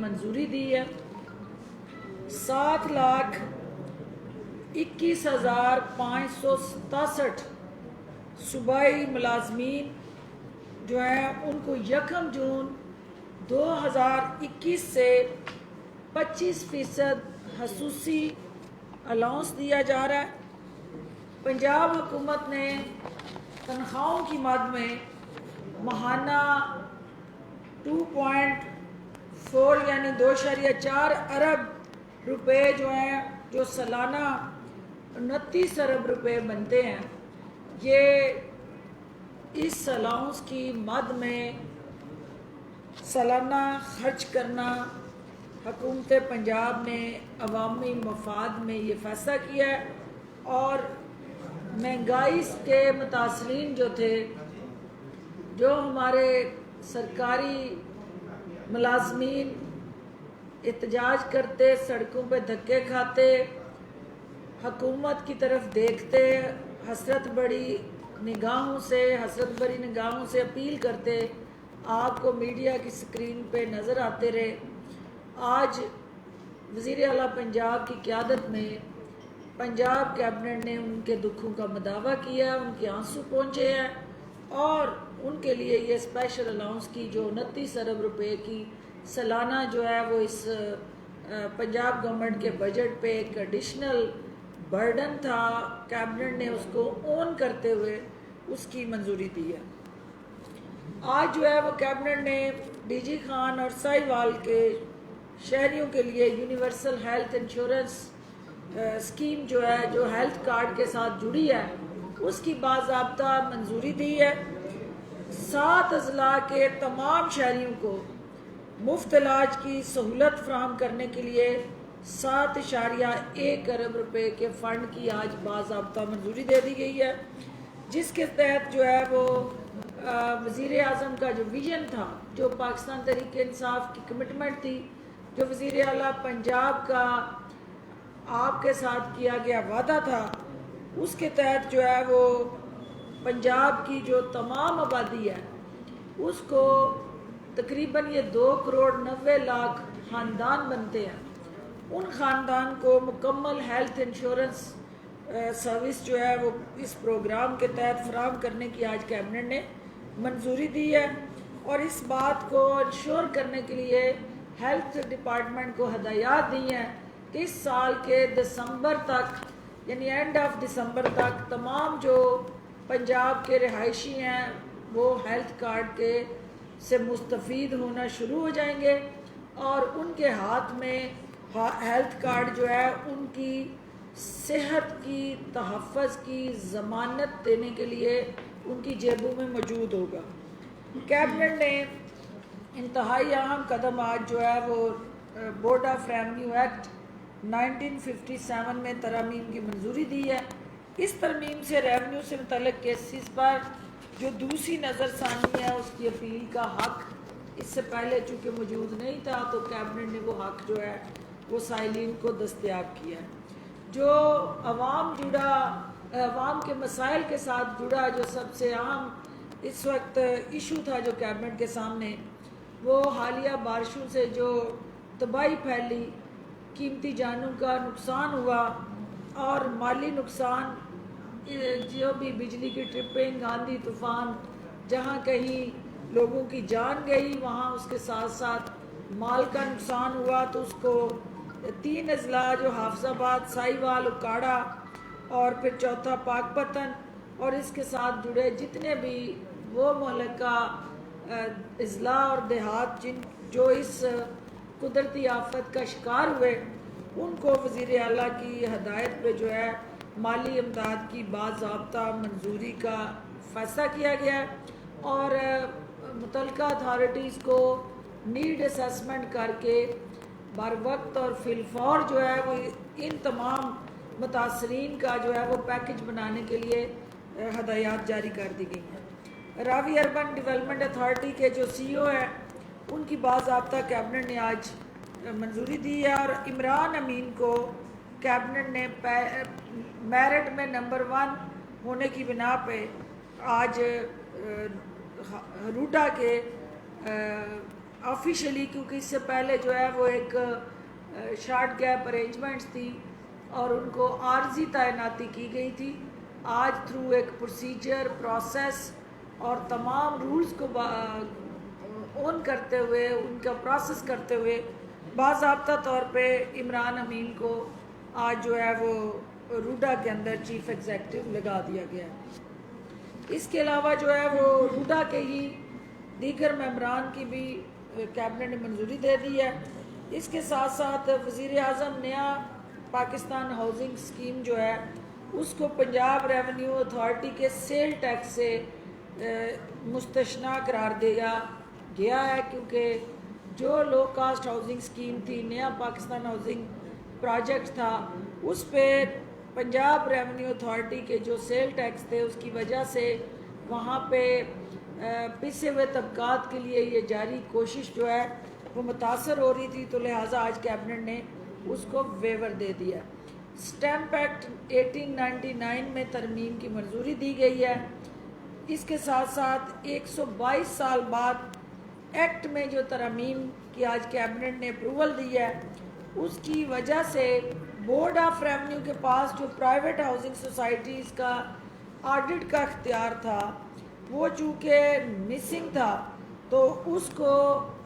منظوری دی ہے۔ 7,21,567 صوبائی ملازمین جو ہیں ان کو 1 جون 2021 سے 25% خصوصی الاؤنس دیا جا رہا ہے۔ پنجاب حکومت نے تنخواہوں کی مد میں ماہانہ 2.4 یعنی 2.4 ارب روپے جو ہیں، جو سالانہ 29 ارب روپے بنتے ہیں، یہ اس الاؤنس کی مد میں سالانہ خرچ کرنا حکومت پنجاب نے عوامی مفاد میں یہ فیصلہ کیا ہے۔ اور مہنگائی کے متاثرین جو تھے، جو ہمارے سرکاری ملازمین احتجاج کرتے، سڑکوں پہ دھکے کھاتے، حکومت کی طرف دیکھتے، حسرت بھری نگاہوں سے اپیل کرتے، آپ کو میڈیا کی سکرین پہ نظر آتے رہے۔ آج وزیر اعلیٰ پنجاب کی قیادت میں پنجاب کیبنٹ نے ان کے دکھوں کا مداوع کیا، ان کے آنسو پہنچے ہیں، اور ان کے لیے یہ اسپیشل الاؤنس کی جو 29 ارب روپے کی سالانہ جو ہے وہ اس پنجاب گورنمنٹ کے بجٹ پہ ایک ایڈیشنل برڈن تھا، کیبنٹ نے اس کو اون کرتے ہوئے اس کی منظوری دی ہے۔ آج جو ہے وہ کیبنٹ نے ڈی جی خان اور ساہیوال کے شہریوں کے لیے یونیورسل ہیلتھ انشورنس اسکیم جو ہے، جو ہیلتھ کارڈ کے ساتھ جڑی ہے، اس کی باضابطہ منظوری دی ہے۔ 7 اضلاع کے تمام شہریوں کو مفت علاج کی سہولت فراہم کرنے کے لیے 7.1 ارب روپے کے فنڈ کی آج باضابطہ منظوری دے دی گئی ہے، جس کے تحت جو ہے وہ وزیر اعظم کا جو ویژن تھا، جو پاکستان تحریک انصاف کی کمٹمنٹ تھی، جو وزیر اعلیٰ پنجاب کا آپ کے ساتھ کیا گیا وعدہ تھا، اس کے تحت جو ہے وہ پنجاب کی جو تمام آبادی ہے اس کو تقریباً یہ 2.90 کروڑ خاندان بنتے ہیں، ان خاندان کو مکمل ہیلتھ انشورنس سروس جو ہے وہ اس پروگرام کے تحت فراہم کرنے کی آج کیبنٹ نے منظوری دی ہے۔ اور اس بات کو انشور کرنے کے لیے ہیلتھ ڈپارٹمنٹ کو ہدایات دی ہیں کہ اس سال کے دسمبر تک، یعنی اینڈ آف دسمبر تک، تمام جو پنجاب کے رہائشی ہیں وہ ہیلتھ کارڈ سے مستفید ہونا شروع ہو جائیں گے، اور ان کے ہاتھ میں ہیلتھ کارڈ جو ہے ان کی صحت کی تحفظ کی ضمانت دینے کے لیے ان کی جیبوں میں موجود ہوگا۔ کیبنٹ نے انتہائی اہم قدم آج جو ہے وہ بورڈ آف ریونیو ایکٹ 1957 میں ترامیم کی منظوری دی ہے۔ اس ترمیم سے ریونیو سے متعلق کیسز پر جو دوسری نظر ثانی ہے، اس کی اپیل کا حق اس سے پہلے چونکہ موجود نہیں تھا، تو کیبنٹ نے وہ حق جو ہے وہ سائلین کو دستیاب کیا ہے۔ جو عوام کے مسائل کے ساتھ جڑا جو سب سے اہم اس وقت ایشو تھا جو کیبنٹ کے سامنے، وہ حالیہ بارشوں سے جو تباہی پھیلی، قیمتی جانوں کا نقصان ہوا، اور مالی نقصان، جو بھی بجلی کی ٹرپنگ، آندھی طوفان، جہاں کہیں لوگوں کی جان گئی وہاں اس کے ساتھ ساتھ مال کا نقصان ہوا، تو اس کو 3 اضلاع جو حافظ آباد، ساہیوال، اکاڑا، اور پھر چوتھا پاک پتن، اور اس کے ساتھ جڑے جتنے بھی وہ ملکہ اضلاع اور دیہات جو اس قدرتی آفت کا شکار ہوئے، ان کو وزیر اعلیٰ کی ہدایت پہ جو ہے مالی امداد کی باضابطہ منظوری کا فیصلہ کیا گیا ہے، اور متعلقہ اتھارٹیز کو نیڈ اسیسمنٹ کر کے بر وقت اور فی الفور جو ہے وہ ان تمام متاثرین کا جو ہے وہ پیکج بنانے کے لیے ہدایات جاری کر دی گئی ہیں۔ راوی اربن ڈیولپمنٹ اتھارٹی کے جو سی او ہیں، ان کی باضابطہ کیبنٹ نے آج منظوری دی ہے، اور عمران امین کو کیبنٹ نے میرٹ میں نمبر 1 ہونے کی بنا پہ آج روٹا کے آفیشلی، کیونکہ اس سے پہلے جو ہے وہ ایک شارٹ گیپ ارینجمنٹس تھی اور ان کو عارضی تعیناتی کی گئی تھی، آج تھرو ایک پروسیجر پروسیس اور تمام رولز کو اون کرتے ہوئے، ان کا پروسیس کرتے ہوئے باضابطہ طور پہ عمران امین کو آج جو ہے وہ روڈا کے اندر چیف ایگزیکٹو لگا دیا گیا ہے۔ اس کے علاوہ جو ہے وہ روڈا کے ہی دیگر ممبران کی بھی کیبنٹ نے منظوری دے دی ہے۔ اس کے ساتھ ساتھ وزیر اعظم نیا پاکستان ہاؤسنگ اسکیم جو ہے اس کو پنجاب ریونیو اتھارٹی کے سیل ٹیکس سے مستثنیٰ قرار دیا گیا ہے، کیونکہ جو لو کاسٹ ہاؤسنگ اسکیم تھی، نیا پاکستان ہاؤسنگ پروجیکٹ تھا، اس پہ پنجاب ریونیو اتھارٹی کے جو سیل ٹیکس تھے اس کی وجہ سے وہاں پہ پسے ہوئے طبقات کے لیے یہ جاری کوشش جو ہے وہ متاثر ہو رہی تھی، تو لہٰذا آج کیبنٹ نے اس کو ویور دے دیا۔ اسٹیمپ ایکٹ 1899 میں ترمیم کی منظوری دی گئی ہے۔ اس کے ساتھ ساتھ 122 سال بعد ایکٹ میں جو ترمیم کی آج کیبنٹ نے اپروول دی ہے، اس کی وجہ سے بورڈ آف ریونیو کے پاس جو پرائیویٹ ہاؤسنگ سوسائٹیز کا آڈٹ کا اختیار تھا وہ چونکہ مسنگ تھا، تو اس کو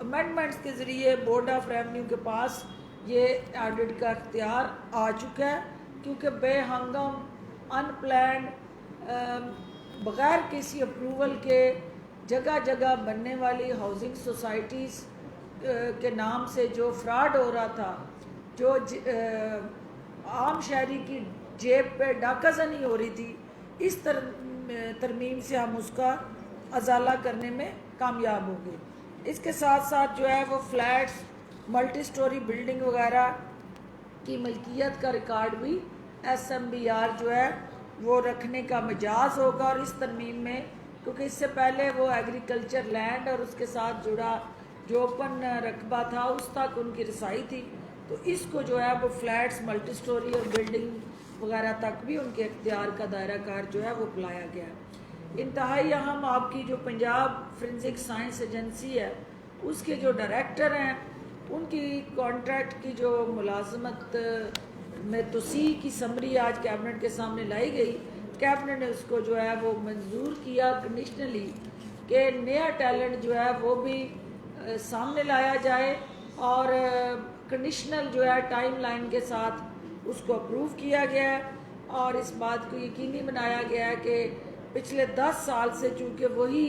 امینڈمنٹس کے ذریعے بورڈ آف ریونیو کے پاس یہ آڈٹ کا اختیار آ چکا ہے، کیونکہ بے ہنگم ان پلانڈ بغیر کسی اپروول کے جگہ جگہ بننے والی ہاؤسنگ سوسائٹیز کے نام سے جو فراڈ ہو رہا تھا، جو عام شہری کی جیب پہ ڈاکہ زنی ہو رہی تھی، اس ترمیم سے ہم اس کا ازالہ کرنے میں کامیاب ہو گئے۔ اس کے ساتھ ساتھ جو ہے وہ فلیٹس، ملٹی سٹوری بلڈنگ وغیرہ کی ملکیت کا ریکارڈ بھی SMBR جو ہے وہ رکھنے کا مجاز ہوگا، اور اس ترمیم میں کیونکہ اس سے پہلے وہ ایگریکلچر لینڈ اور اس کے ساتھ جڑا جو اوپن رقبہ تھا اس تک ان کی رسائی تھی، تو اس کو جو ہے وہ فلیٹس، ملٹی سٹوری اور بلڈنگ وغیرہ تک بھی ان کے اختیار کا دائرہ کار جو ہے وہ بلایا گیا ہے۔ انتہائی اہم آپ کی جو پنجاب فورینسک سائنس ایجنسی ہے اس کے جو ڈائریکٹر ہیں، ان کی کانٹریکٹ کی جو ملازمت میں توسیع کی سمری آج کیبنٹ کے سامنے لائی گئی، کیبنٹ نے اس کو جو ہے وہ منظور کیا کنڈیشنلی کہ نیا ٹیلنٹ جو ہے وہ بھی سامنے لایا جائے، اور کنڈیشنل جو ہے ٹائم لائن کے ساتھ اس کو اپروو کیا گیا ہے، اور اس بات کو یقینی بنایا گیا ہے کہ پچھلے 10 سال سے چونکہ وہی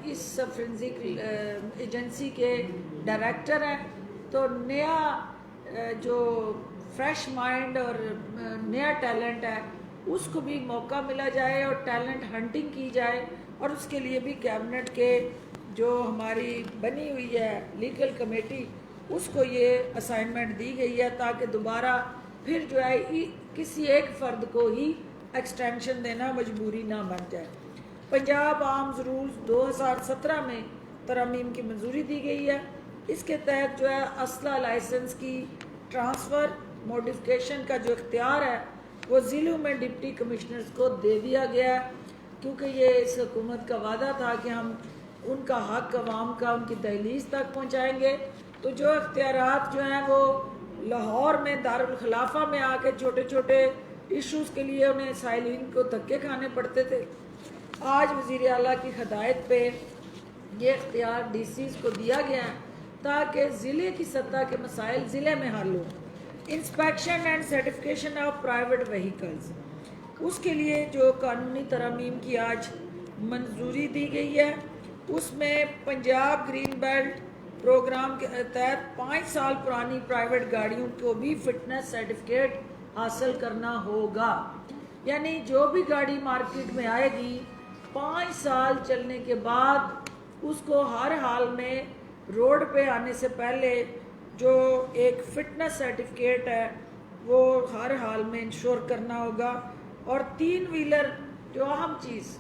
اس فورینسک ایجنسی کے ڈائریکٹر ہیں، تو نیا جو فریش مائنڈ اور نیا ٹیلنٹ ہے اس کو بھی موقع ملا جائے اور ٹیلنٹ ہنٹنگ کی جائے، اور اس کے لیے بھی کیبنٹ کے جو ہماری بنی ہوئی ہے لیگل کمیٹی اس کو یہ اسائنمنٹ دی گئی ہے تاکہ دوبارہ پھر جو ہے کسی ایک فرد کو ہی ایکسٹینشن دینا مجبوری نہ بن جائے۔ پنجاب آرمز رولز 2017 میں ترمیم کی منظوری دی گئی ہے۔ اس کے تحت جو ہے اسلحہ لائسنس کی ٹرانسفر موڈیفکیشن کا جو اختیار ہے وہ ضلعوں میں ڈپٹی کمشنرز کو دے دیا گیا ہے، کیونکہ یہ اس حکومت کا وعدہ تھا کہ ہم ان کا حق عوام کا ان کی دہلیز تک پہنچائیں گے، تو جو اختیارات جو ہیں وہ لاہور میں دارالخلافہ میں آ کے چھوٹے چھوٹے ایشوز کے لیے انہیں سائلین کو دھکے کھانے پڑتے تھے، آج وزیر اعلیٰ کی ہدایت پہ یہ اختیار ڈی سیز کو دیا گیا ہے تاکہ ضلع کی سطح کے مسائل ضلع میں حل ہوں۔ Inspection and certification of private vehicles, اس کے لیے جو قانونی ترامیم کی آج منظوری دی گئی ہے، اس میں پنجاب گرین بیلٹ پروگرام کے تحت 5 سال پرانی پرائیویٹ گاڑیوں کو بھی فٹنس سرٹیفکیٹ حاصل کرنا ہوگا، یعنی جو بھی گاڑی مارکیٹ میں آئے گی 5 سال چلنے کے بعد اس کو ہر حال میں روڈ پہ آنے سے پہلے جو ایک فٹنس سرٹیفکیٹ ہے وہ ہر حال میں انشور کرنا ہوگا۔ اور 3 ویلر جو اہم چیز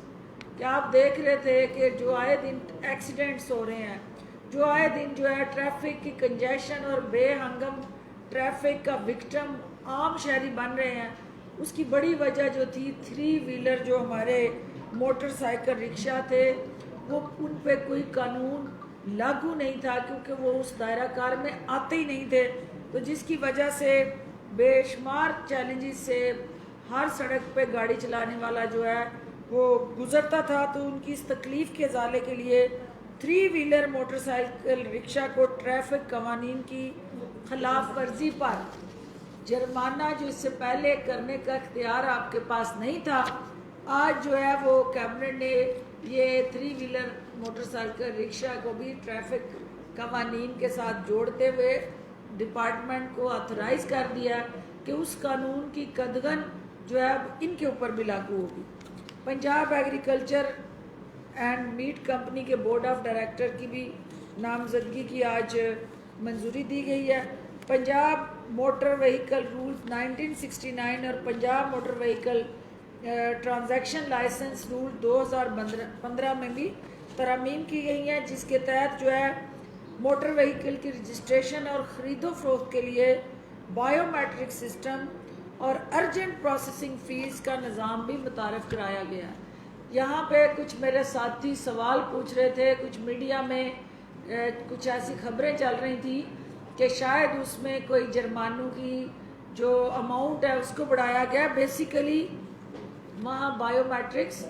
کہ آپ دیکھ رہے تھے کہ جو آئے دن ایکسیڈنٹس ہو رہے ہیں، جو آئے دن جو ہے ٹریفک کی کنجیشن اور بے ہنگم ٹریفک کا وکٹم عام شہری بن رہے ہیں، اس کی بڑی وجہ جو تھی 3 ویلر جو ہمارے موٹر سائیکل رکشہ تھے وہ ان پہ کوئی قانون लागू नहीं था, क्योंकि वो उस दायरा कार में आते ही नहीं थे, तो जिसकी वजह से बेशुमार चैलेंजेस से हर सड़क पे गाड़ी चलाने वाला जो है वो गुजरता था। तो उनकी इस तकलीफ़ के इजाले के लिए 3 व्हीलर मोटरसाइकिल रिक्शा को ट्रैफिक कवानीन की खिलाफ वर्जी पर जुर्माना जो इससे पहले करने का इख्तियार आपके पास नहीं था, आज जो है वो कैबिनेट ने ये 3 व्हीलर मोटरसाइकिल रिक्शा को भी ट्रैफिक कवानीन के साथ जोड़ते हुए डिपार्टमेंट को ऑथराइज़ कर दिया कि उस कानून की कदगन जो है इनके ऊपर भी लागू होगी। Punjab agriculture and meat company के बोर्ड ऑफ डायरेक्टर की भी नामजदगी की आज मंजूरी दी गई है। पंजाब मोटर व्हीकल रूल्स 1969 और Punjab motor vehicle transaction license rule 2015 में भी तरमीम की गई हैं, जिसके तहत जो है मोटर व्हीकल की रजिस्ट्रेशन और ख़रीदो फरोख्त के लिए बायोमेट्रिक सिस्टम और अर्जेंट प्रोसेसिंग फ़ीस का निज़ाम भी मुतारफ़ कराया गया है। यहाँ पे कुछ मेरे साथी सवाल पूछ रहे थे, कुछ मीडिया में कुछ ऐसी खबरें चल रही थी कि शायद उसमें कोई जुर्मानों की जो अमाउंट है उसको बढ़ाया गया। बेसिकली वहाँ बायोमेट्रिक्स,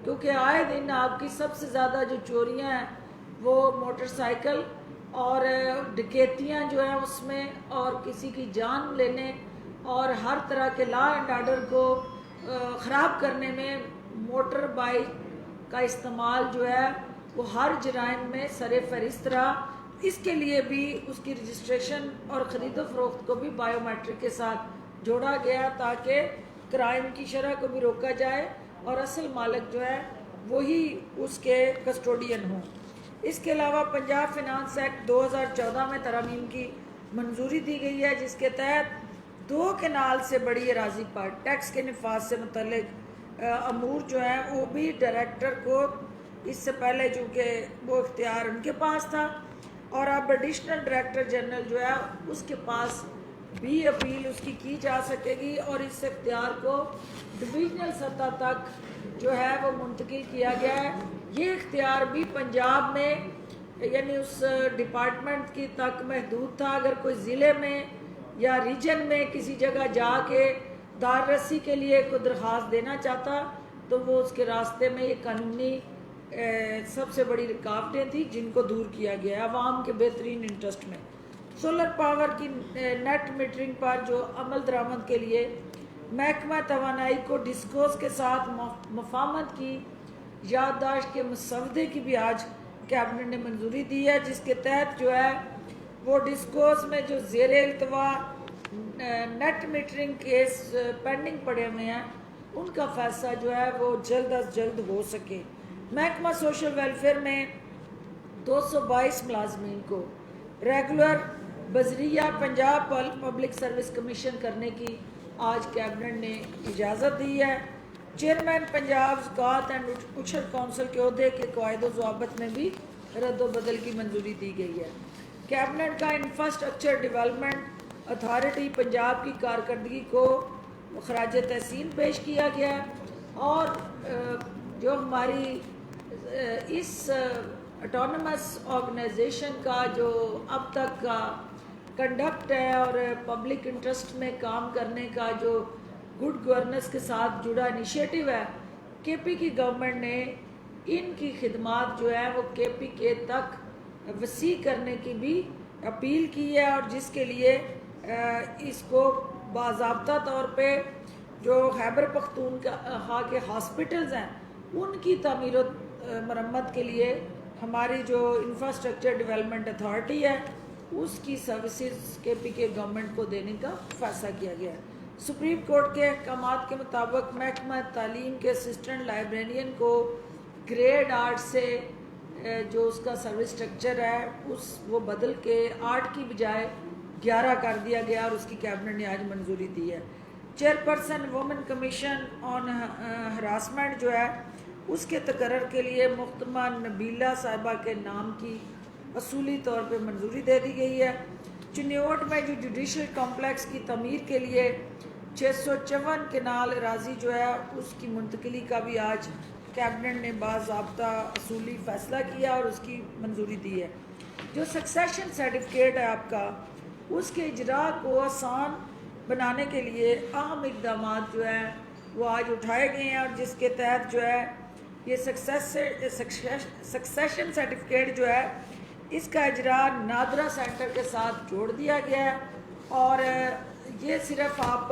क्योंकि आए दिन आपकी सबसे ज़्यादा जो चोरियाँ हैं वो मोटरसाइकिल और डकैतियाँ जो हैं उसमें, और किसी की जान लेने और हर तरह के लॉ एंड ऑर्डर को ख़राब करने में मोटर बाइक का इस्तेमाल जो है वो हर जराइम में सरे फहरिस्त रहा। इसके लिए भी उसकी रजिस्ट्रेशन और ख़रीदो फरोख्त को भी बायोमेट्रिक के साथ जोड़ा गया ताकि क्राइम की शरह को भी रोका जाए और असल मालिक जो है वही उसके कस्टोडियन हों। इसके अलावा पंजाब फिनांस एक्ट 2014 में तरमीम की मंजूरी दी गई है, जिसके तहत 2 केनाल से बड़ी अराजी पर टैक्स के नफाज से मुतल्लिक अमूर जो है वो भी डायरेक्टर को, इससे पहले चूँकि वो इख्तियार उनके पास था और अब एडिशनल डायरेक्टर जनरल जो है उसके पास भी अपील उसकी की जा सकेगी और इस इख्तियार को डिविजनल सतह तक जो है वो मुंतकिल किया गया है। ये इख्तियार भी पंजाब में यानी उस डिपार्टमेंट की तक महदूद था। अगर कोई ज़िले में या रीजन में किसी जगह जाके दार रसी के लिए कोई दरख्वास्त देना चाहता तो वो उसके रास्ते में ये कानूनी सबसे बड़ी रुकावटें थी जिनको दूर किया गया आवाम के बेहतरीन इंटरेस्ट में। सोलर पावर की नेट मीटरिंग पर जो अमल दरामद के लिए महकमा तवानाई को डिस्कोस के साथ मफाहमत की याददाश्त के मसवदे की भी आज कैबिनेट ने मंजूरी दी है, जिसके तहत जो है वो डिस्कोस में जो ज़ेर इल्तवा नेट मीटरिंग केस पेंडिंग पड़े हुए हैं उनका फ़ैसला जो है वो जल्द अज जल्द हो सके। महकमा सोशल वेलफेयर में 222 मुलाजमीन को रेगुलर बजरिया पंजाब पब्लिक सर्विस कमीशन करने की आज कैबिनेट ने इजाज़त दी है। चेयरमैन पंजाब ज़कात एंड उशर कौंसिल के अहदे के क़वाइद व ज़वाबित में भी रद्द-ओ-बदल की मंजूरी दी गई है। कैबिनेट का इंफ्रास्ट्रक्चर डेवलपमेंट अथॉरिटी पंजाब की कारकर्दगी को खराज तहसीन पेश किया गया और जो हमारी इस ऑटोनमस ऑर्गेनाइजेशन का जो अब तक का कंडक्ट है और पब्लिक इंटरेस्ट में काम करने का जो गुड गवर्नेंस के साथ जुड़ा इनिशिएटिव है, केपी की गवर्नमेंट ने इनकी खिदमात जो है वो केपी के तक वसी करने की भी अपील की है और जिसके लिए इसको बाज़ाब्ता तौर पे जो खैबर पख्तूनख्वा के हॉस्पिटल्स हैं उनकी तामीर मरम्मत के लिए हमारी जो इंफ्रास्ट्रक्चर डेवलपमेंट अथॉरिटी है उसकी सर्विसेज केपी के गवर्नमेंट को देने का फैसला किया गया है। सुप्रीम कोर्ट के अहकामात के मुताबिक महकमा तालीम के असिस्टेंट लाइब्रेरियन को ग्रेड 8 से जो उसका सर्विस स्ट्रक्चर है वो बदल के 8 की बजाय 11 कर दिया गया और उसकी कैबिनेट ने आज मंजूरी दी है। Chairperson women commission on harassment जो है उसके तकर्रर के लिए मुख्तमा नबीला साहिबा के नाम की असूली तौर पे मंजूरी दे दी गई है। चिन्योट में जो जुडिशल कॉम्प्लेक्स की तमीर के लिए 654 केनाल राजी जो है उसकी मुंतकली का भी आज کیبنٹ نے باضابطہ اصولی فیصلہ کیا اور اس کی منظوری دی ہے۔ جو سکسیشن سرٹیفکیٹ ہے آپ کا، اس کے اجرا کو آسان بنانے کے لیے اہم اقدامات جو ہیں وہ آج اٹھائے گئے ہیں، اور جس کے تحت جو ہے یہ سکسیشن سرٹیفکیٹ جو ہے اس کا اجرا نادرا سینٹر کے ساتھ جوڑ دیا گیا ہے۔ اور یہ صرف آپ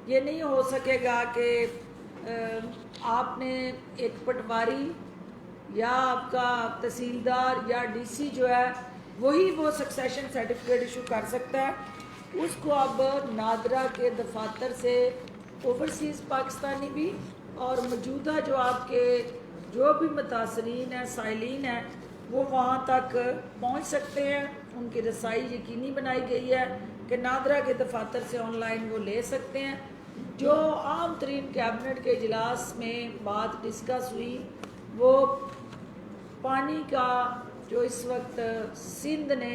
یہ نہیں ہو سکے گا کہ آپ نے ایک پٹواری یا آپ کا تحصیلدار یا ڈی سی جو ہے وہی وہ سکسیشن سرٹیفکیٹ ایشو کر سکتا ہے، اس کو اب نادرا کے دفاتر سے اوورسیز پاکستانی بھی اور موجودہ جو آپ کے جو بھی متاثرین ہیں، سائلین ہیں، وہ وہاں تک پہنچ سکتے ہیں۔ ان کی رسائی یقینی بنائی گئی ہے کہ نادرا کے دفاتر سے آن لائن وہ لے سکتے ہیں۔ جو عام ترین کیبنٹ کے اجلاس میں بات ڈسکس ہوئی وہ پانی کا جو اس وقت سندھ نے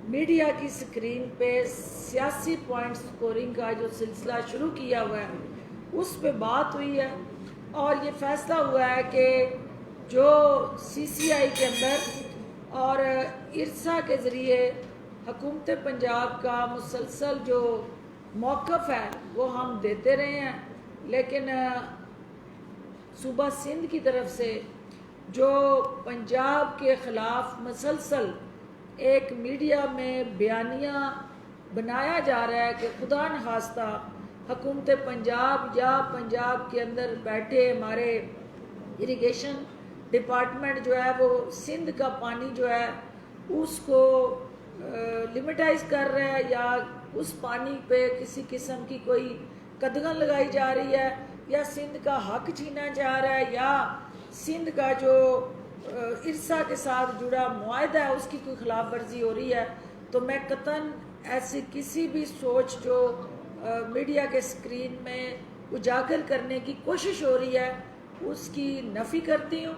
میڈیا کی سکرین پہ سیاسی پوائنٹ سکورنگ کا جو سلسلہ شروع کیا ہوا ہے اس پہ بات ہوئی ہے، اور یہ فیصلہ ہوا ہے کہ جو سی سی آئی کے اندر اور ارسا کے ذریعے حکومت پنجاب کا مسلسل جو موقف ہے وہ ہم دیتے رہے ہیں، لیکن صوبہ سندھ کی طرف سے جو پنجاب کے خلاف مسلسل ایک میڈیا میں بیانیہ بنایا جا رہا ہے کہ خدا نخواستہ حکومت پنجاب یا پنجاب کے اندر بیٹھے ہمارے اریگیشن ڈپارٹمنٹ جو ہے وہ سندھ کا پانی جو ہے اس کو لمیٹائز کر رہا ہے، یا اس پانی پہ کسی قسم کی کوئی قدغن لگائی جا رہی ہے، یا سندھ کا حق چھینا جا رہا ہے، یا سندھ کا جو ارسا کے ساتھ جڑا معاہدہ ہے اس کی کوئی خلاف ورزی ہو رہی ہے۔ تو میں قطعاً ایسی کسی بھی سوچ جو میڈیا کے سکرین میں اجاگر کرنے کی کوشش ہو رہی ہے اس کی نفی کرتی ہوں،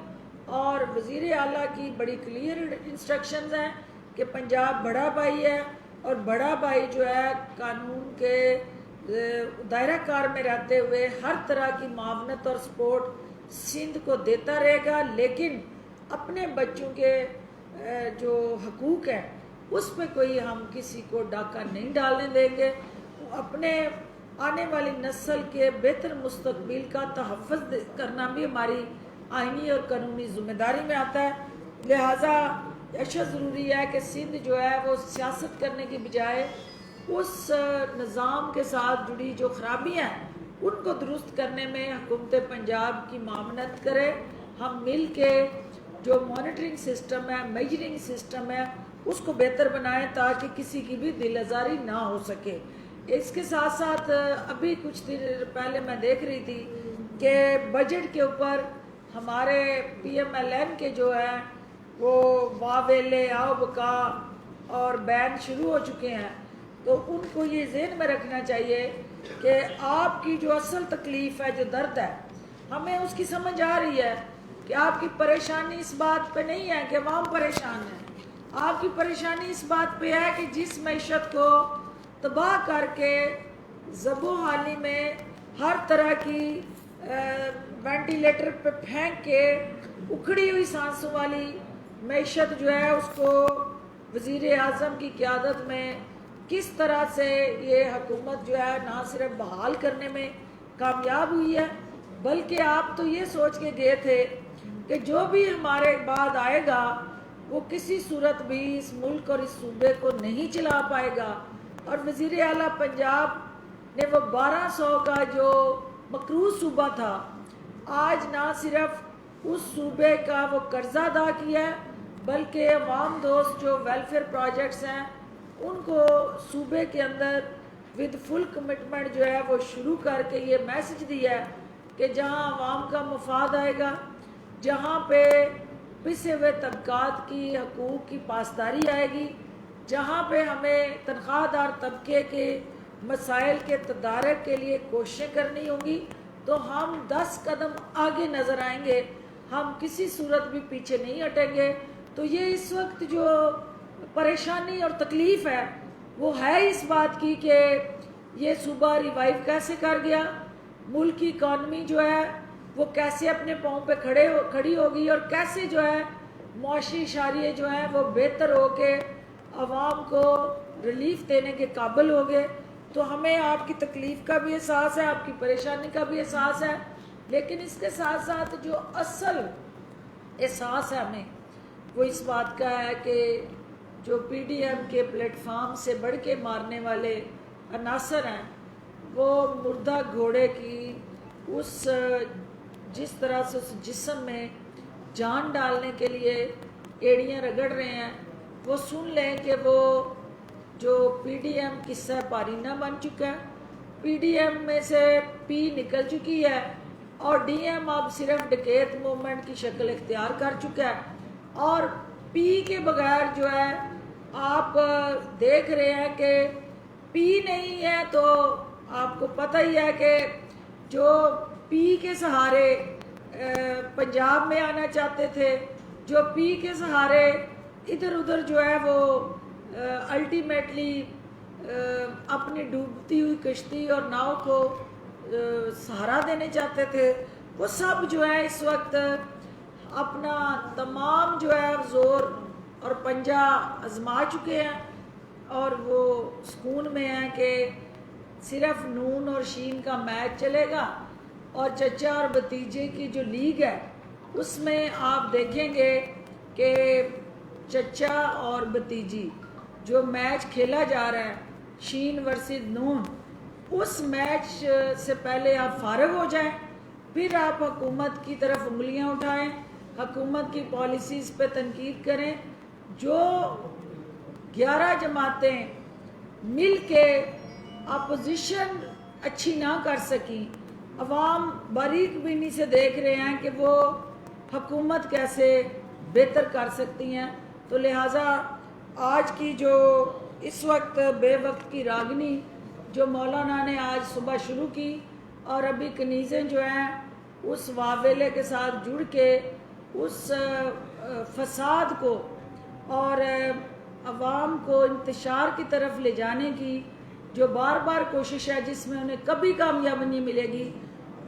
اور وزیر اعلیٰ کی بڑی کلیئر انسٹرکشنز ہیں کہ پنجاب بڑا بھائی ہے، اور بڑا بھائی جو ہے قانون کے دائرہ کار میں رہتے ہوئے ہر طرح کی معاونت اور سپورٹ سندھ کو دیتا رہے گا، لیکن اپنے بچوں کے جو حقوق ہیں اس پہ کوئی ہم کسی کو ڈاکہ نہیں ڈالنے دیں گے۔ اپنے آنے والی نسل کے بہتر مستقبل کا تحفظ کرنا بھی ہماری آئینی اور قانونی ذمہ داری میں آتا ہے، لہٰذا اشد ضروری ہے کہ سندھ جو ہے وہ سیاست کرنے کی بجائے اس نظام کے ساتھ جڑی جو خرابیاں ہیں ان کو درست کرنے میں حکومت پنجاب کی معاونت کرے۔ ہم مل کے جو مانیٹرنگ سسٹم ہے، میجرنگ سسٹم ہے، اس کو بہتر بنائیں تاکہ کسی کی بھی دل آزاری نہ ہو سکے۔ اس کے ساتھ ساتھ ابھی کچھ دن پہلے میں دیکھ رہی تھی کہ بجٹ کے اوپر ہمارے پی ایم ایل این کے جو ہے وہ واویلے آؤ بکا اور بین شروع ہو چکے ہیں، تو ان کو یہ ذہن میں رکھنا چاہیے کہ آپ کی جو اصل تکلیف ہے، جو درد ہے، ہمیں اس کی سمجھ آ رہی ہے کہ آپ کی پریشانی اس بات پہ نہیں ہے کہ عوام پریشان ہے، آپ کی پریشانی اس بات پہ ہے کہ جس معیشت کو تباہ کر کے ذب و حالی میں ہر طرح کی وینٹیلیٹر پہ پھینک کے اکھڑی ہوئی سانسوں والی معیشت جو ہے اس کو وزیر اعظم کی قیادت میں کس طرح سے یہ حکومت جو ہے نہ صرف بحال کرنے میں کامیاب ہوئی ہے، بلکہ آپ تو یہ سوچ کے گئے تھے کہ جو بھی ہمارے بعد آئے گا وہ کسی صورت بھی اس ملک اور اس صوبے کو نہیں چلا پائے گا، اور وزیر اعلیٰ پنجاب نے وہ 1200 کا جو مقروض صوبہ تھا آج نہ صرف اس صوبے کا وہ قرضہ ادا کیا ہے بلکہ عوام دوست جو ویلفیئر پروجیکٹس ہیں ان کو صوبے کے اندر ود فل کمٹمنٹ جو ہے وہ شروع کر کے یہ میسج دیا ہے کہ جہاں عوام کا مفاد آئے گا، جہاں پہ پسے ہوئے طبقات کی حقوق کی پاسداری آئے گی، جہاں پہ ہمیں تنخواہ دار طبقے کے مسائل کے تدارک کے لیے کوششیں کرنی ہوں گی، تو ہم 10 قدم آگے نظر آئیں گے، ہم کسی صورت بھی پیچھے نہیں ہٹیں گے۔ تو یہ اس وقت جو پریشانی اور تکلیف ہے وہ ہے اس بات کی کہ یہ صوبہ ریوائیو کیسے کر گیا، ملک کی اکانومی جو ہے وہ کیسے اپنے پاؤں پہ کھڑی ہوگی اور کیسے جو ہے معاشی اشاریے جو ہیں وہ بہتر ہو کے عوام کو ریلیف دینے کے قابل ہو گئے. تو ہمیں آپ کی تکلیف کا بھی احساس ہے, آپ کی پریشانی کا بھی احساس ہے, لیکن اس کے ساتھ ساتھ جو اصل احساس ہے ہمیں وہ اس بات کا ہے کہ جو پی ڈی ایم کے پلیٹ فارم سے بڑھ کے مارنے والے عناصر ہیں وہ مردہ گھوڑے کی جس طرح سے اس جسم میں جان ڈالنے کے لیے ایڑیاں رگڑ رہے ہیں, وہ سن لیں کہ وہ جو پی ڈی ایم قصہ پارینہ بن چکا ہے, پی ڈی ایم میں سے پی نکل چکی ہے اور ڈی ایم اب صرف ڈکیت موومنٹ کی شکل اختیار کر چکا ہے. اور پی کے بغیر جو ہے آپ دیکھ رہے ہیں کہ پی نہیں ہے تو آپ کو پتہ ہی ہے کہ جو پی کے سہارے پنجاب میں آنا چاہتے تھے, جو پی کے سہارے ادھر ادھر جو ہے وہ الٹیمیٹلی اپنی ڈوبتی ہوئی کشتی اور ناؤ کو سہارا دینے چاہتے تھے, وہ سب جو ہے اس وقت اپنا تمام جو ہے زور اور پنجہ آزما چکے ہیں اور وہ سکون میں ہیں کہ صرف نون اور شین کا میچ چلے گا اور چچا اور بھتیجے کی جو لیگ ہے اس میں آپ دیکھیں گے کہ چچا اور بھتیجی جو میچ کھیلا جا رہا ہے شین ورسز نون, اس میچ سے پہلے آپ فارغ ہو جائیں, پھر آپ حکومت کی طرف انگلیاں اٹھائیں, حکومت کی پالیسیز پہ تنقید کریں. جو 11 جماعتیں مل کے اپوزیشن اچھی نہ کر سکیں, عوام باریک بینی سے دیکھ رہے ہیں کہ وہ حکومت کیسے بہتر کر سکتی ہیں. تو لہٰذا آج کی جو اس وقت بے وقت کی راگنی جو مولانا نے آج صبح شروع کی اور ابھی کنیزیں جو ہیں اس واویلے کے ساتھ جڑ کے اس فساد کو اور عوام کو انتشار کی طرف لے جانے کی جو بار بار کوشش ہے جس میں انہیں کبھی کامیابی نہیں ملے گی,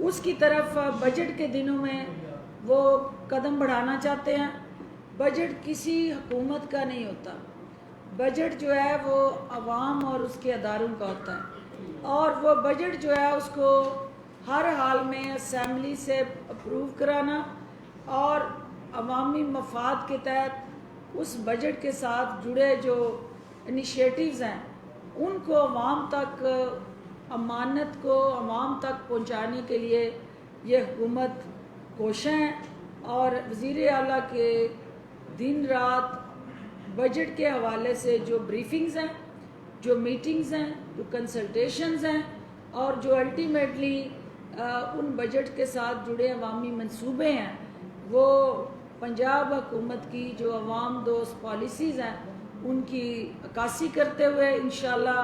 اس کی طرف بجٹ کے دنوں میں وہ قدم بڑھانا چاہتے ہیں. بجٹ کسی حکومت کا نہیں ہوتا, بجٹ جو ہے وہ عوام اور اس کے اداروں کا ہوتا ہے, اور وہ بجٹ جو ہے اس کو ہر حال میں اسمبلی سے اپروو کرانا اور عوامی مفاد کے تحت اس بجٹ کے ساتھ جڑے جو انیشیٹیوز ہیں ان کو عوام تک امانت کو عوام تک پہنچانے کے لیے یہ حکومت کوشاں ہے. اور وزیر اعلیٰ کے دن رات بجٹ کے حوالے سے جو بریفنگز ہیں, جو میٹنگز ہیں, جو کنسلٹیشنز ہیں اور جو الٹیمیٹلی ان بجٹ کے ساتھ جڑے عوامی منصوبے ہیں, وہ پنجاب حکومت کی جو عوام دوست پالیسیز ہیں ان کی عکاسی کرتے ہوئے انشاءاللہ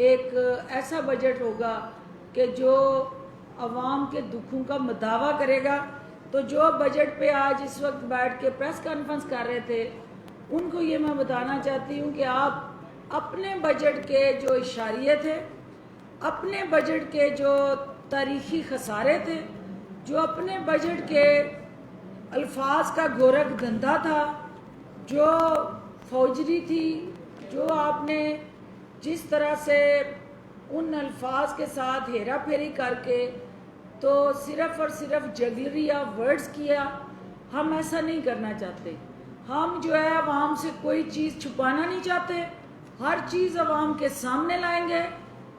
ایک ایسا بجٹ ہوگا کہ جو عوام کے دکھوں کا مداوع کرے گا. تو جو بجٹ پہ آج اس وقت بیٹھ کے پریس کانفرنس کر رہے تھے ان کو یہ میں بتانا چاہتی ہوں کہ آپ اپنے بجٹ کے جو اشاریے تھے, اپنے بجٹ کے جو تاریخی خسارے تھے, جو اپنے بجٹ کے الفاظ کا گورکھ دھندا تھا, جو فوجری تھی, جو آپ نے جس طرح سے ان الفاظ کے ساتھ ہیرا پھیری کر کے تو صرف اور صرف جگلری آف ورڈز کیا, ہم ایسا نہیں کرنا چاہتے. ہم جو ہے عوام سے کوئی چیز چھپانا نہیں چاہتے, ہر چیز عوام کے سامنے لائیں گے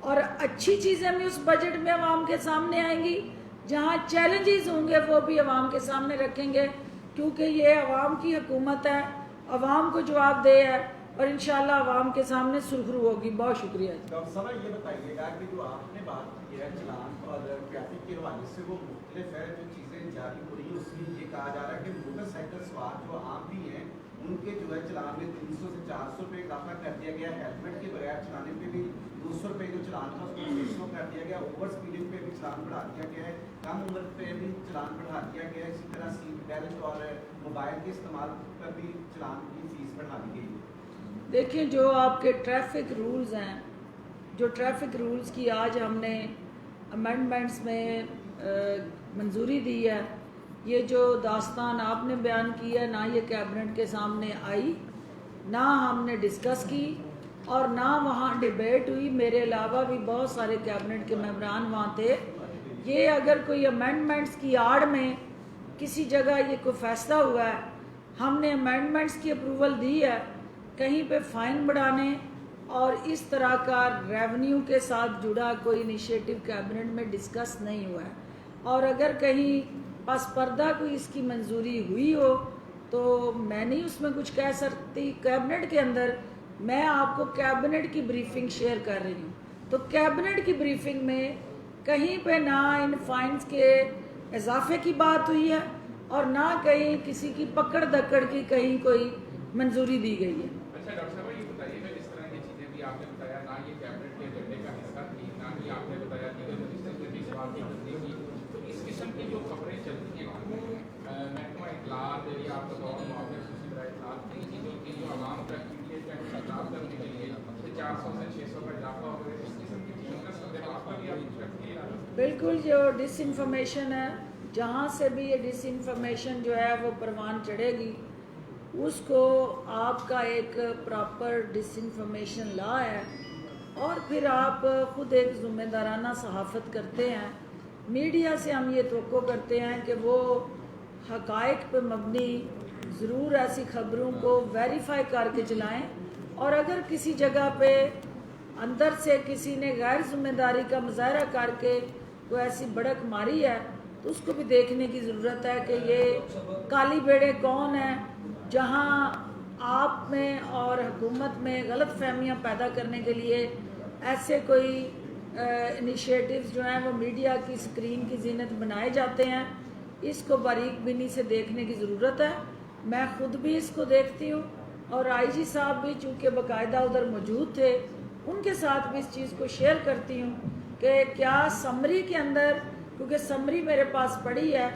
اور اچھی چیزیں بھی اس بجٹ میں عوام کے سامنے آئیں گی. جہاں چیلنجز ہوں گے وہ بھی عوام کے سامنے رکھیں گے, کیونکہ یہ عوام کی حکومت ہے, عوام کو جواب دہ ہے اور انشاءاللہ عوام کے سامنے سرخرو ہوگی. بہت شکریہ. ڈاکٹر صاحب یہ بتائیے گا کہ جو آپ نے بات کی ہے چلان اور ٹریفک کے حوالے سے وہ مختلف ہے, جو چیزیں جاری ہو رہی ہیں اس میں یہ کہا جا رہا ہے کہ موٹر سائیکل سوار جو عام بھی ہیں ان کے جو ہے چلان میں 300 سے 400 روپے اضافہ کر دیا گیا, ہیلمٹ کے بغیر چلانے پہ بھی 200 روپے جو چلان تھا اس کو 300 کر دیا گیا, اوور اسپیڈنگ پہ بھی چلان بڑھا دیا گیا ہے, کم عمر پہ بھی چلان بڑھا دیا گیا ہے, اسی طرح سیٹ بیلٹ اور موبائل کے استعمال پر بھی چلان کی فیس بڑھا دی گئی. دیکھیں جو آپ کے ٹریفک رولز ہیں, جو ٹریفک رولز کی آج ہم نے امینڈمنٹس میں मंजूरी दी है। ये जो दास्तान आपने बयान की है ना ये कैबिनेट के सामने आई, ना हमने डिस्कस की और ना वहाँ डिबेट हुई। मेरे अलावा भी बहुत सारे कैबिनेट के मेंबरान वहाँ थे। ये अगर कोई अमेंडमेंट्स की आड़ में किसी जगह ये कोई फैसला हुआ है, हमने अमेंडमेंट्स की अप्रूवल दी है, कहीं पे फ़ाइन बढ़ाने और इस तरह का रेवेन्यू के साथ जुड़ा कोई इनिशिएटिव कैबिनेट में डिस्कस नहीं हुआ है। और अगर कहीं पस पर्दा कोई इसकी मंजूरी हुई हो तो मैं नहीं उसमें कुछ कह सकती। कैबिनेट के अंदर मैं आपको कैबिनेट की ब्रीफिंग शेयर कर रही हूँ, तो कैबिनेट की ब्रीफिंग में कहीं पे ना इन फाइन्स के इजाफे की बात हुई है और ना कहीं किसी की पकड़ दकड़ की कहीं कोई मंजूरी दी गई है। अच्छा डॉक्टर साहब ये बताइएगा, इस तरह की चीज़ें भी आपने बताया, ना ये कैबिनेट के एजेंडे का हिस्सा थी, ना ही आपने बताया कि मिनिस्टर ने भी इस बात की तस्दीक की। तो इस किस्म की जो खबरें चलती हैं महकमा इत्तलात या आपका दौर मुआवजे सूची इत्तलात, कई चीज़ों की जो आवाम तक मीडिया का खिताब करने के लिए 400 से 600 का इजाफा हो गया, इस किस्म की चीज़ों का संदेह आपका भी आप कुछ रखती है? बिल्कुल, जो डिसइंफॉर्मेशन है, जहाँ से भी ये डिसइंफॉर्मेशन जो है वो परवान चढ़ेगी, उसको आपका एक प्रॉपर डिसइंफॉर्मेशन लॉ है और फिर आप ख़ुद एक ज़िम्मेदाराना सहाफ़त करते हैं। मीडिया से हम ये तवक्को करते हैं कि वो हक़ाइक़ पे मबनी ज़रूर ऐसी ख़बरों को वेरीफाई करके चलाएं, और अगर किसी जगह पे अंदर से किसी ने गैर ज़िम्मेदारी का मुज़ाहरा करके कोई ऐसी भड़क मारी है तो उसको भी देखने की ज़रूरत है कि ये काली बेड़े कौन है, जहाँ आप में और हुकूमत में गलत फहमियाँ पैदा करने के लिए ऐसे कोई इनिशिएटिव्स जो हैं वो मीडिया की स्क्रीन की जीनत बनाए जाते हैं। इसको बारीक बीनी से देखने की ज़रूरत है। मैं ख़ुद भी इसको देखती हूँ और आईजी साहब भी चूँकि बाकायदा उधर मौजूद थे, उनके साथ भी इस चीज़ को शेयर करती हूँ कि क्या समरी के अंदर, क्योंकि समरी मेरे पास पड़ी है,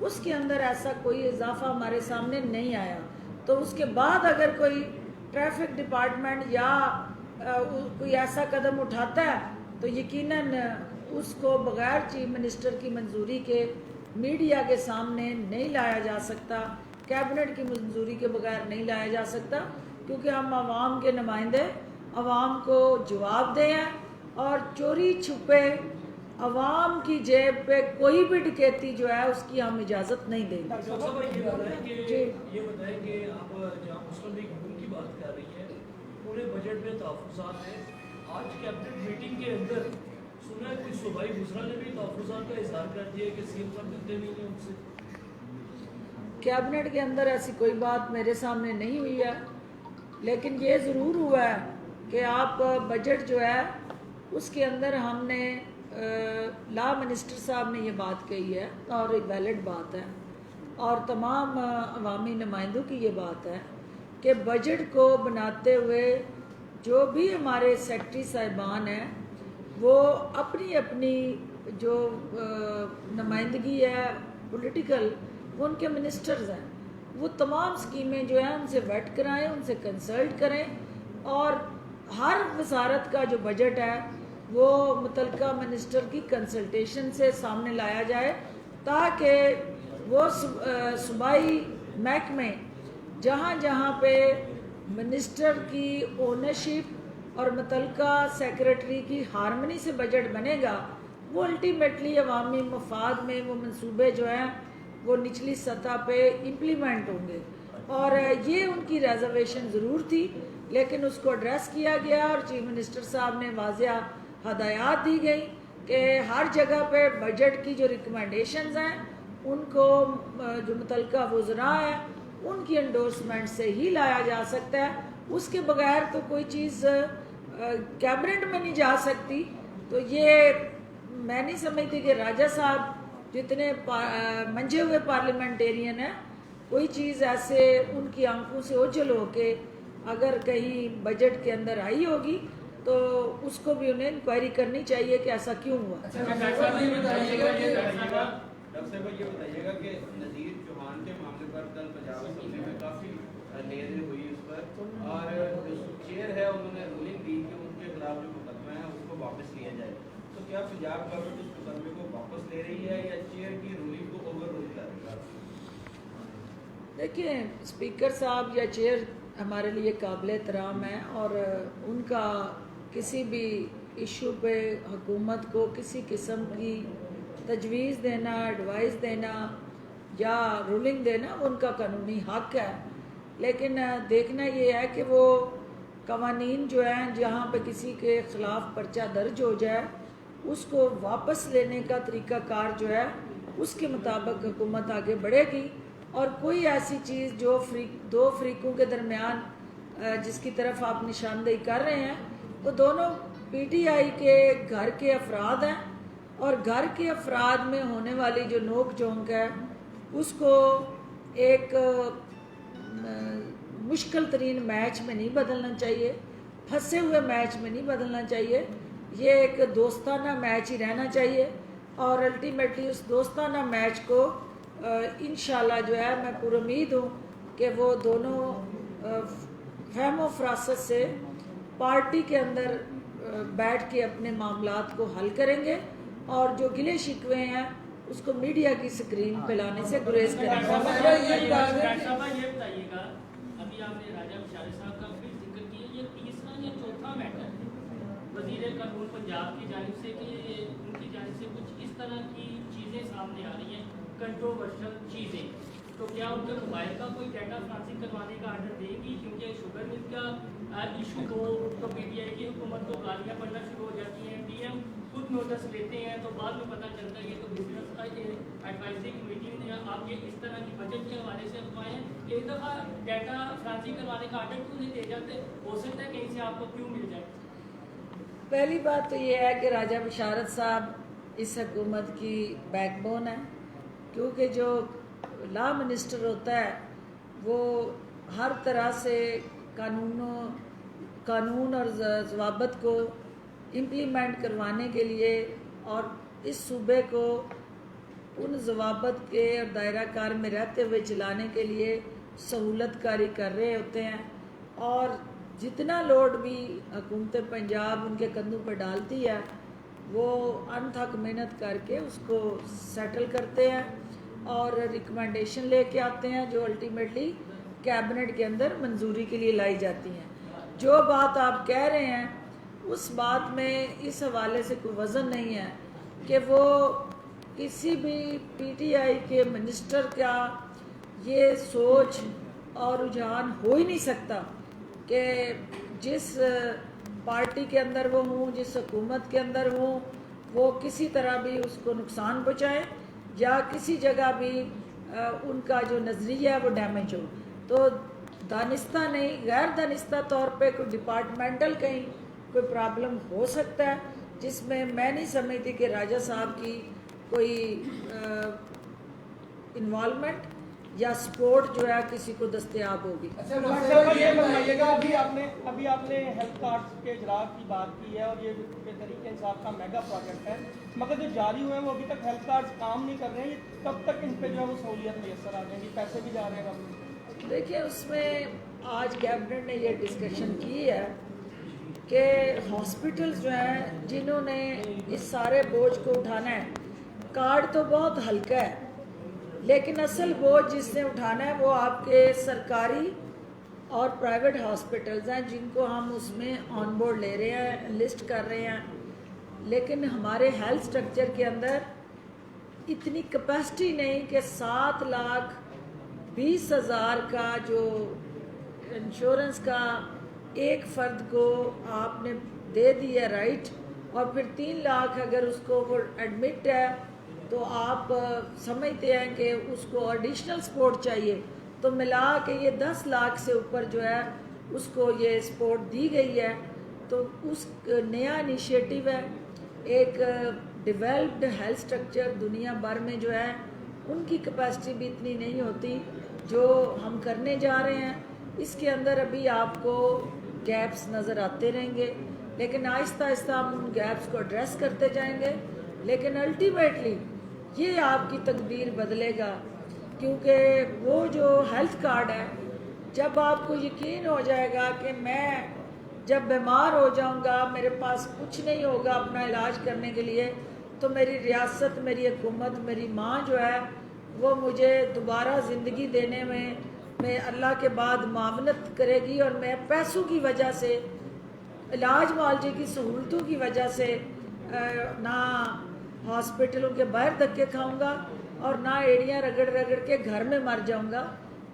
उसके अंदर ऐसा कोई इजाफा हमारे सामने नहीं आया। तो उसके बाद अगर कोई ट्रैफिक डिपार्टमेंट या कोई ऐसा कदम उठाता है तो यकीनन उसको बग़ैर चीफ मिनिस्टर की मंजूरी के मीडिया के सामने नहीं लाया जा सकता, कैबिनेट की मंजूरी के बगैर नहीं लाया जा सकता, क्योंकि हम आवाम के नुमाइंदे आवाम को जवाब दें हैं और चोरी छुपे आवाम की जेब पे कोई भी डकैती जो है उसकी हम इजाज़त नहीं देंगे। ये बताएं कि आप जहाँ मुस्लिम लीग हुकूमत की बात कर रही हैं, पूरे बजट में तहफ़्फ़ुज़ात हैं। आज कैबिनेट मीटिंग के अंदर सुना है कि सूबाई बुज़रा ने भी तहफ़्फ़ुज़ात का इज़हार कर दिया कि सीएम साहब मिलते नहीं हैं उनसे। कैबिनेट के अंदर ऐसी कोई बात मेरे सामने नहीं हुई है, लेकिन ये ज़रूर हुआ है कि आप बजट जो है उसके अंदर हमने लॉ मिनिस्टर साहब ने ये बात कही है और एक वैलिड बात है और तमाम अवामी नुमाइंदों की ये बात है कि बजट को बनाते हुए जो भी हमारे सेक्रेटरी साहिबान हैं वो अपनी अपनी जो नुमाइंदगी है पॉलिटिकल, वो उनके मिनिस्टर्स हैं, वो तमाम स्कीमें जो हैं उनसे वेट कराएं, उनसे कंसल्ट करें और हर वजारत का जो बजट है वो मुतलका मिनिस्टर की कंसल्टेशन से सामने लाया जाए, ताकि वो सूबाई महकमे जहाँ जहाँ पे मिनिस्टर की ओनरशिप और मुतलका सेक्रेटरी की हारमनी से बजट बनेगा, वो अल्टीमेटली अवामी मफाद में वो मंसूबे जो हैं वो निचली सतह पे इम्प्लीमेंट होंगे। और ये उनकी रिजर्वेशन ज़रूर थी, लेकिन उसको एड्रेस किया गया और चीफ मिनिस्टर साहब ने वाज़िया हदायत दी गई कि हर जगह पे बजट की जो रिकमेंडेशंस हैं उनको जो मुतलका वज़रा है उनकी एंडोर्समेंट से ही लाया जा सकता है, उसके बगैर तो कोई चीज़ कैबिनेट में नहीं जा सकती। तो ये मैं नहीं समझती कि राजा साहब जितने मंझे हुए पार्लियामेंटेरियन हैं, कोई चीज़ ऐसे उनकी आंखों से ओझल हो के अगर कहीं बजट के अंदर आई होगी तो उसको भी उन्हें इंक्वायरी करनी चाहिए कि ऐसा क्यों हुआ। डॉक्टर साहब ये बताइएगा कि नज़ीर चौहान के मामले पर कल पंजाब असेंबली में काफ़ी लेर हुई उस पर, और जो चेयर है उन्होंने रूलिंग दी कि उनके खिलाफ जो मुकदमा है उसको वापस लिया जाए। तो क्या पंजाब गवर्नमेंट इस मुकदमे को वापस ले रही है या चेयर की रूलिंग को ओवर रूल कर रही है? देखिए, स्पीकर साहब या चेयर हमारे लिए काबिल एहतराम है और उनका किसी भी इशू पे हुकूमत को किसी किस्म की तजवीज़ देना, एडवाइस देना या रूलिंग देना उनका कानूनी हक है। लेकिन देखना ये है कि वो कवानीन जो हैं जहाँ पे किसी के ख़िलाफ़ पर्चा दर्ज हो जाए उसको वापस लेने का तरीक़ाकार जो है उसके मुताबिक हुकूमत आगे बढ़ेगी। और कोई ऐसी चीज़ जो दो फ़रीक़ों के दरमियान जिसकी तरफ आप निशानदेही कर रहे हैं वो दोनों पीटीआई के घर के अफराद हैं और घर के अफराद में होने वाली जो नोक झोंक है उसको एक मुश्किल तरीन मैच में नहीं बदलना चाहिए, फंसे हुए मैच में नहीं बदलना चाहिए। ये एक दोस्ताना मैच ही रहना चाहिए और अल्टीमेटली उस दोस्ताना मैच को इंशाल्लाह जो है मैं पूरी उम्मीद हूँ कि वो दोनों फहमो फरासत से पार्टी के अंदर बैठ के अपने मामलात को हल करेंगे और जो गिले शिकवे हैं उसको मीडिया की स्क्रीन पे लाने से गुरेज करेंगे। ये बताइएगा, अभी आपने राजा विशाल साहब का फिर जिक्र किया, ये तीसरा या चौथा मैटर वजीर कानून पंजाब की जानिब से कि उनकी जानिब से कुछ इस तरह की चीज़ें सामने आ रही हैं, कंट्रोवर्शियल चीज़ें, तो क्या उनके मोबाइल का कोई डाटा फ्रांसिंग करवाने का आर्डर देगी? क्योंकि शुगर मिल का इशू हो तो पीटीआई की हुकूमत को गालियाँ पड़ना शुरू हो जाती हैं, डीएम खुद नोटिस लेते हैं तो बाद में पता चलता है ये तो बिजनेस का एडवाइजरी कमेटी ने आप ये इस तरह की बजट के हवाले से अफवाहें, एक दफ़ा डाटा फ्रांसिंग करवाने का आर्डर क्यों नहीं दे जाते? हो सकता है कहीं से आपको क्यों मिल जाए? पहली बात तो ये है कि राजा बिशारत साहब इस हुकूमत की बैकबोन है, क्योंकि जो लॉ मिनिस्टर होता है वो हर तरह से कानून और ज़वाबत को इम्प्लीमेंट करवाने के लिए और इस सूबे को उन ज़वाबत के और दायरा कार में रहते हुए चलाने के लिए सहूलत कारी कर रहे होते हैं। और जितना लोड भी हुकूमत पंजाब उनके कंधों पर डालती है वो अनथक मेहनत करके उसको सेटल करते हैं और रिकमेंडेशन लेके आते हैं जो अल्टीमेटली कैबिनेट के अंदर मंजूरी के लिए लाई जाती हैं। जो बात आप कह रहे हैं उस बात में इस हवाले से कोई वज़न नहीं है कि वो किसी भी पीटीआई के मिनिस्टर का ये सोच और रुझान हो ही नहीं सकता कि जिस पार्टी के अंदर वो हूँ, जिस हुकूमत के अंदर हूँ, वो किसी तरह भी उसको नुकसान पहुँचाए या किसी जगह भी उनका जो नज़रिया है वो डैमेज हो। तो दानिस्ता नहीं, गैर दानिस्ता तौर पे कोई डिपार्टमेंटल कहीं कोई प्रॉब्लम हो सकता है जिसमें मैं नहीं समझती कि राजा साहब की कोई इन्वॉल्वमेंट या सपोर्ट जो है किसी को दस्तयाब होगी। अच्छा डॉक्टर साहब ये बताइएगा, अभी आपने हेल्थ कार्ड के इजरार की बात की है और ये तहरीक इंसाफ का मेगा प्रोजेक्ट है, मगर जो जारी हुए हैं वो अभी तक हेल्थ कार्ड काम नहीं कर रहे हैं, कब तक इन पर जो है वो सहूलियत मैसर आ जाएगी, पैसे भी जा रहे हैं? देखिए, उसमें आज कैबिनेट ने ये डिस्कशन की है कि हॉस्पिटल्स जो हैं जिन्होंने इस सारे बोझ को उठाना है, कार्ड तो बहुत हल्का है लेकिन असल बोझ जिसने उठाना है वो आपके सरकारी और प्राइवेट हॉस्पिटल्स हैं जिनको हम उसमें ऑन बोर्ड ले रहे हैं, लिस्ट कर रहे हैं। लेकिन हमारे हेल्थ स्ट्रक्चर के अंदर इतनी कैपेसिटी नहीं कि 7,20,000 का जो इंश्योरेंस का एक फ़र्द को आपने दे दिया राइट और फिर 3 लाख अगर उसको वो एडमिट है तो आप समझते हैं कि उसको एडिशनल सपोर्ट चाहिए, तो मिला के ये 10 लाख से ऊपर जो है उसको ये सपोर्ट दी गई है। तो उस नया इनिशिएटिव है, एक डेवलप्ड हेल्थ स्ट्रक्चर दुनिया भर में जो है उनकी कैपेसिटी भी इतनी नहीं होती जो हम करने जा रहे हैं। इसके अंदर अभी आपको गैप्स नज़र आते रहेंगे लेकिन आहिस्ता आहिस्ता हम उन गैप्स को एड्रेस करते जाएंगे। लेकिन अल्टीमेटली ये आपकी तकदीर बदलेगा, क्योंकि वो जो हेल्थ कार्ड है, जब आपको यकीन हो जाएगा कि मैं जब बीमार हो जाऊंगा, मेरे पास कुछ नहीं होगा अपना इलाज करने के लिए, तो मेरी रियासत, मेरी हुकूमत, मेरी माँ जो है वो मुझे दोबारा ज़िंदगी देने में मैं अल्लाह के बाद मावनत करेगी, और मैं पैसों की वजह से, इलाज मुआवजे की सहूलतों की वजह से ना हॉस्पिटलों के बाहर धक्के खाऊंगा और ना एड़ियाँ रगड़ रगड़ के घर में मर जाऊंगा।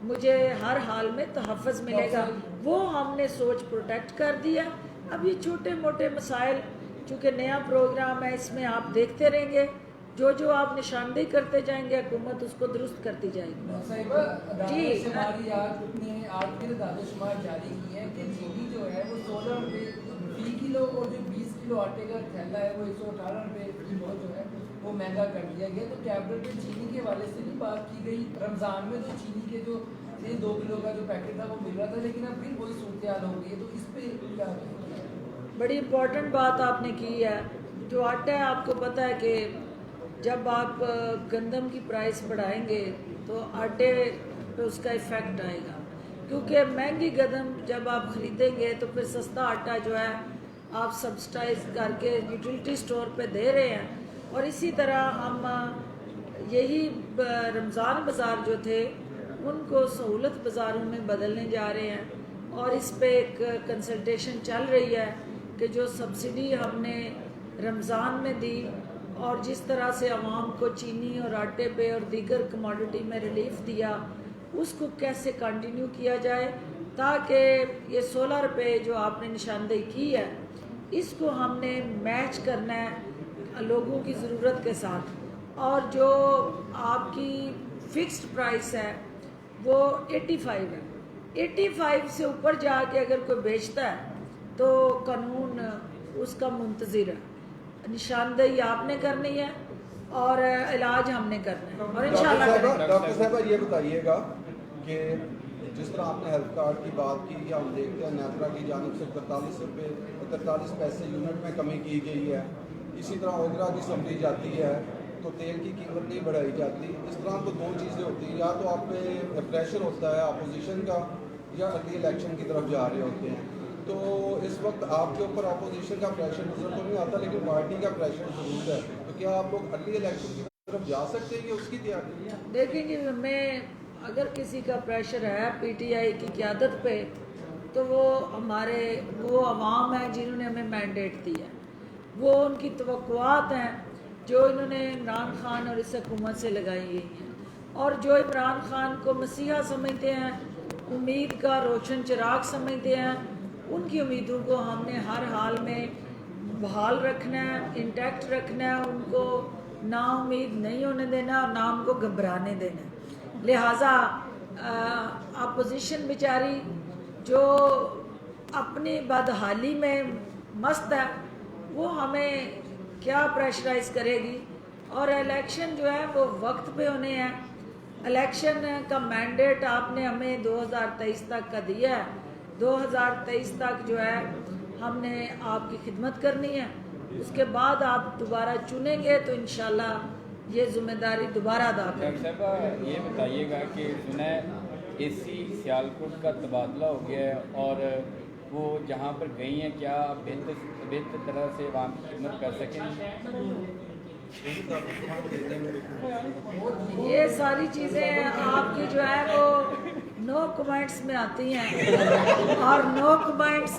मुझे हर हाल में तहफ़्फ़ुज़ मिलेगा। वो हमने सोच प्रोटेक्ट कर दिया। अब ये छोटे मोटे मसाइल, चूँकि नया प्रोग्राम है, इसमें आप देखते रहेंगे, जो जो आप निशानदेही करते जाएंगे हुकूमत उसको दुरुस्त करती जाएगी। जी आज के दादोशुमार जारी किए हैं कि चीनी जो है वो 16 रुपये फी किलो और जो 20 किलो आटे का थैला है वो 118 रुपये किलो जो है वो महंगा कर दिया गया। तो कैबिनेट में चीनी के वाले से भी बात की गई। रमज़ान में तो चीनी के जो 2 किलो का जो पैकेट था वो मिल रहा था, लेकिन अब फिर वही सूरत हाल हो गई है। तो इस पर क्या बड़ी इम्पोर्टेंट बात आपने की है। जो आटा है, आपको पता है कि जब आप गंदम की प्राइस बढ़ाएंगे तो आटे पे उसका इफ़ेक्ट आएगा, क्योंकि महंगी गंदम जब आप ख़रीदेंगे तो फिर सस्ता आटा जो है आप सब्सिडाइज करके यूटिलिटी स्टोर पे दे रहे हैं। और इसी तरह हम यही रमज़ान बाज़ार जो थे उनको सहूलत बाज़ारों में बदलने जा रहे हैं, और इस पे एक कंसल्टेशन चल रही है कि जो सब्सिडी हमने रमज़ान में दी और जिस तरह से आवाम को चीनी और आटे पे और दीगर कमोडिटी में रिलीफ दिया, उसको कैसे कंटिन्यू किया जाए, ताकि ये 16 रुपये जो आपने निशानदेही की है इसको हमने मैच करना है लोगों की ज़रूरत के साथ। और जो आपकी फ़िक्स्ड प्राइस है वो 85 है। 85 से ऊपर जाके अगर कोई बेचता है तो कानून उसका मुंतज़िर है। निशानदेही आपने करनी है और इलाज हमने करना है, और इंशाल्लाह करेंगे। डॉक्टर साहब ये बताइएगा कि जिस तरह आपने हेल्थ कार्ड की बात की, या हम देखते हैं नेत्रा की जानिब से 43 पैसे यूनिट में कमी की गई है। इसी तरह ओगरा की समझी जाती है तो तेल की कीमत नहीं बढ़ाई जाती। इस तरह तो 2 चीज़ें होती हैं, या तो आप पे प्रेशर होता है अपोजिशन का, या अगली इलेक्शन की तरफ जा रहे होते हैं। तो इस वक्त आपके ऊपर अपोजिशन का प्रेशर नजर तो नहीं आता, लेकिन पार्टी का प्रेशर जरूर है। तो क्या आप लोग अगली इलेक्शन की तरफ जा सकते हैं, उसकी तैयारी? देखेंगे, मैं अगर किसी का प्रेशर है पीटीआई की क़यादत पे, तो वो अवाम है जिन्होंने हमें मैंडेट दिया है, वो उनकी तवक्कुआत हैं जो इन्होंने इमरान खान और इस हुकूमत से लगाई गई हैं। और जो इमरान खान को मसीहा समझते हैं, उम्मीद का रोशन चिराग समझते हैं, उनकी उम्मीदों को हमने हर हाल में बहाल रखना है, इंटैक्ट रखना है, उनको ना उम्मीद नहीं होने देना और ना उनको घबराने देना। लिहाजा अपोजिशन बेचारी जो अपनी बदहाली में मस्त है, वो हमें क्या प्रेशराइज करेगी। और इलेक्शन जो है वो वक्त पे होने हैं। इलेक्शन का मैंडेट आपने हमें 2023 तक का दिया है। 2023 तक जो है हमने आपकी खिदमत करनी है, उसके बाद आप दोबारा चुनेंगे तो इंशाल्लाह ये जिम्मेदारी दोबारा अदा करेंगे। डॉक्टर साहब ये बताइएगा कि सुना एसी सियालकोट का तबादला हो गया है और वो जहाँ पर गई हैं, क्या बेहतर तरह से वहाँ की खिदमत कर सकें? ये सारी चीज़ें आपकी जो है वो नो कमेंट्स में आती हैं, और नो कमेंट्स।